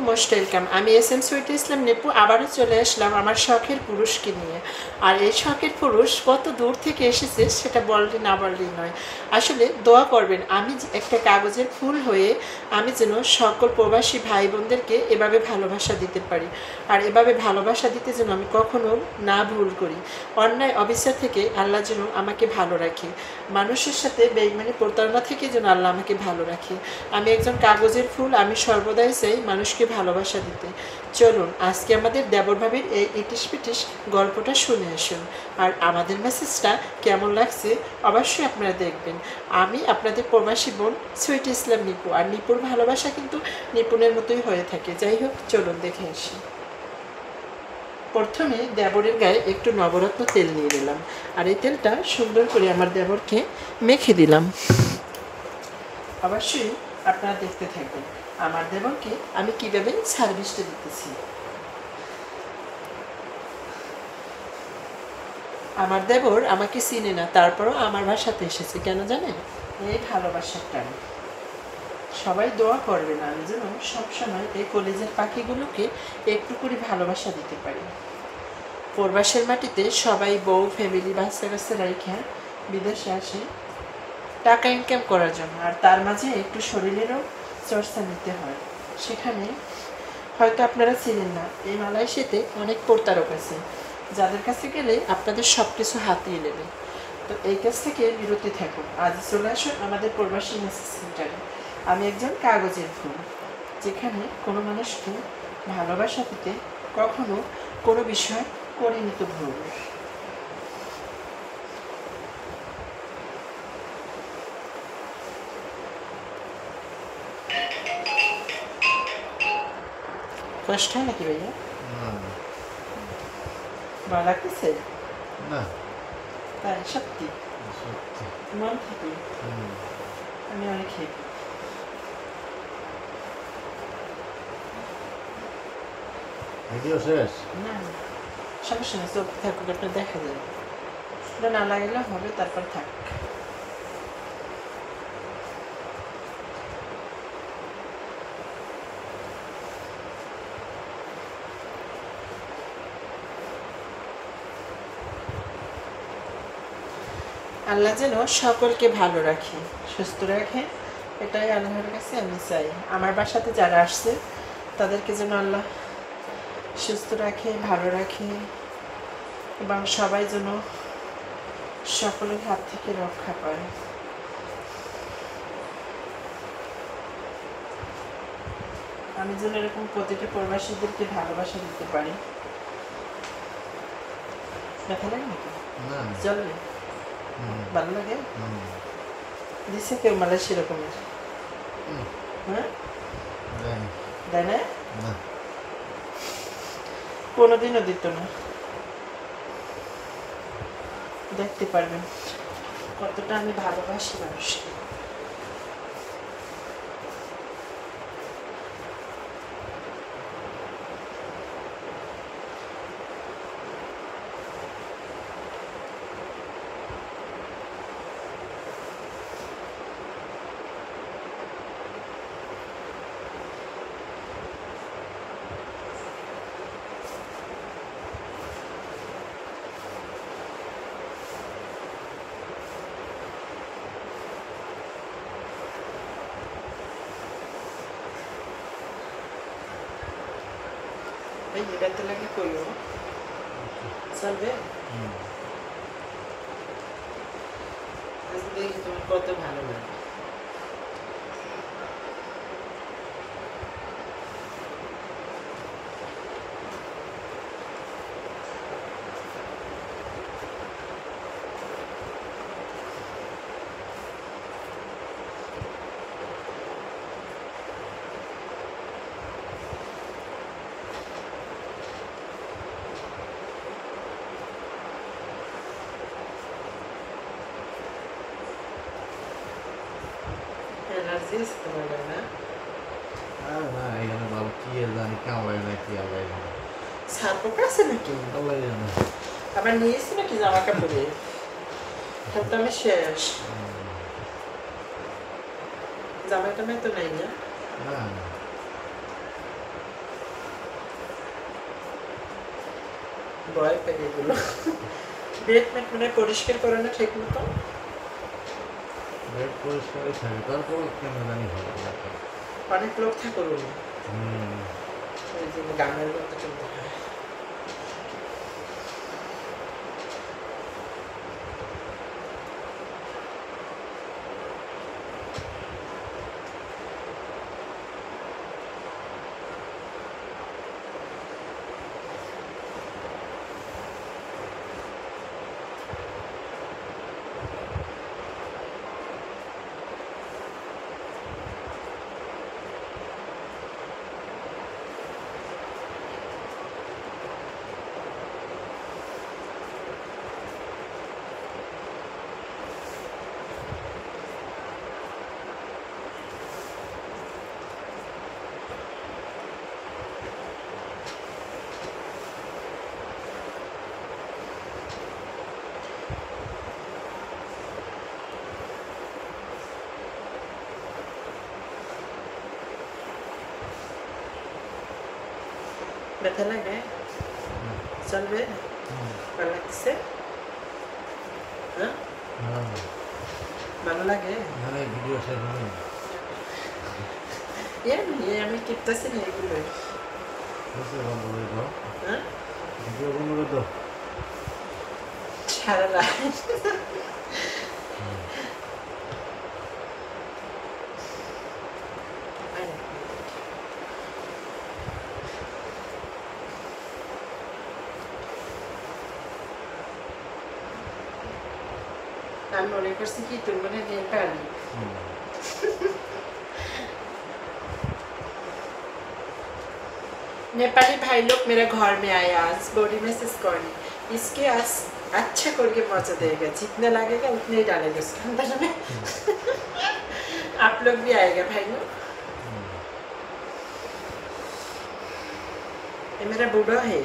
Most welcome. আমি S M Sweety ইসলাম নিপু আবারও চলে আসলাম আমার শখের পুরুষকে নিয়ে। আর এই শখের পুরুষ কত দূর থেকে এসেছে সেটা বললে না বললেই নয়। আসলে দোয়া করবেন আমি একটা কাগজের ফুল হয়ে আমি যেন সকল প্রবাসী ভাই বোনদেরকে এভাবে ভালোবাসা দিতে পারি। আর এভাবে ভালোবাসা দিতে যেন আমি কখনো না ভুল করি। অন্যায় অবিচার থেকে আল্লাহ যেন আমাকে ভালো রাখে, মানুষের সাথে বেইমানি প্রতারণা থেকে যেন আল্লাহ আমাকে ভালো রাখে। আমি একজন কাগজের ফুল, আমি সর্বদাই চাই মানুষকে ভালোবাসা দিতে। চলুন আজকে আমাদের দেবর ভাবির এই ইটিস পিটিস গল্পটা শুনে আসুন। আর আমাদের মেসেজটা কেমন লাগছে অবশ্যই আপনারা দেখবেন। আমি আপনাদের প্রবাসী বোন সুইটি ইসলাম নিপু। আর নিপুর ভালোবাসা কিন্তু নিপুণের মতোই হয়ে থাকে। যাই হোক, চলুন দেখে আসি। প্রথমে দেবরের গায়ে একটু নবরত্ন তেল নিয়ে নিলাম। আর এই তেলটা সুন্দর করে আমার দেবরকে মেখে দিলাম। অবশ্যই আপনারা দেখতে থাকবেন আমার দেবরকে আমি কিভাবে সার্ভিসটা দিতেছি। আমার দেবর আমাকে চিনে না, তারপরও আমার বাসাতে এসেছে কেন জানেন? এই ভালোবাসার টানে। সবাই দোয়া করবেন আমি যেন সবসময় এই কলেজের পাখিগুলোকে একটু করে ভালোবাসা দিতে পারি। প্রবাসের মাটিতে সবাই বউ ফ্যামিলি বাচ্চা কাচ্চা রেখে বিদেশে আসে টাকা ইনকাম করার জন্য। আর তার মাঝে একটু শরীরেরও চর্চা নিতে হয়। সেখানে হয়তো আপনারা চিনেন না, এই মালয়েশিয়াতে অনেক প্রতারক আছে যাদের কাছে গেলে আপনাদের সব কিছু হাতিয়ে নেবে। তো এই কাছ থেকে বিরতি থাকুন। আজ চলে আসুন আমাদের প্রবাসী মেসেজ সেন্টারে। আমি একজন কাগজের ফুল, যেখানে কোনো মানুষকে ভালোবাসা দিতে কখনো কোনো বিষয় করিনি তো ভুল। কষ্ট হয় নাকি ভাইয়া? ভালো লাগতেছে না? তাই সত্যি সত্যি মন থেকে আমি অনেক হ্যাপি। ভিডিও শেষ? না না, সমস্যা নেই, চোখ থাকুক, আপনার দেখা যাবে। ওটা না লাগলে হবে, তারপর থাক। আল্লাহ যেন সকলকে ভালো রাখে, সুস্থ রাখে, এটাই আল্লাহর কাছে আমি চাই। আমার বাসাতে যারা আসছে তাদেরকে যেন আল্লাহ সুস্থ রাখে, ভালো রাখে, এবং সবাই যেন সকলের হাত থেকে রক্ষা পায়। আমি যেন এরকম প্রতিটা প্রবাসীদেরকে ভালোবাসা দিতে পারি। ব্যথা লাগে নাকি? না। চলবে? ভালো লাগে? দিছে কেউ মালয়েশিয়া এরকমের? হ্যাঁ, দেয় না? কোনোদিনও দিত না। দেখতে পারবেন কতটা আমি ভালোবাসি মানুষকে। এই এটাতে লাগে কইও চলবে? দেখি তোমার কত ভালো লাগে। এনার্জি তোমার না? না, এখানে ভালো কি জানি কামাই না কি আল্লাহ জানে। সার্পক আছে নাকি? আল্লাহ জানে। আবার নিয়েছি নাকি জামা কাপড়ে? তো আমি শেষ। জামা টামাই তো নাই না? না, ভয় পেয়ে এগুলো বেড মেট মানে পরিষ্কার করে না ঠিক মতো বেড পরিষ্কারই থাকে তারপর কেন জানি হবে না। অনেক লোক থাকে রুমে হুম। ওই যে গানের মতো চলতে হয় ব্যথা লাগে চলবে ভালো লাগছে হ্যাঁ হ্যাঁ ভালো লাগে মানে ভিডিও শেষ হয়নি। আমি টিপতেছি না এগুলো বুঝতে বন্ধ করে দাও, হ্যাঁ ভিডিও বন্ধ করে দাও। সারা রাত আমি মনে করছি কি তোর মনে নেই পারি नेपाली भाई लोग मेरे घर में आए आज बॉडी मैसेज करने इसके आज अच्छा करके मजा देगा जितना लगेगा उतने ही डालेंगे उसके अंदर में आप लोग भी आएगा भाई लोग ये मेरा बूढ़ा है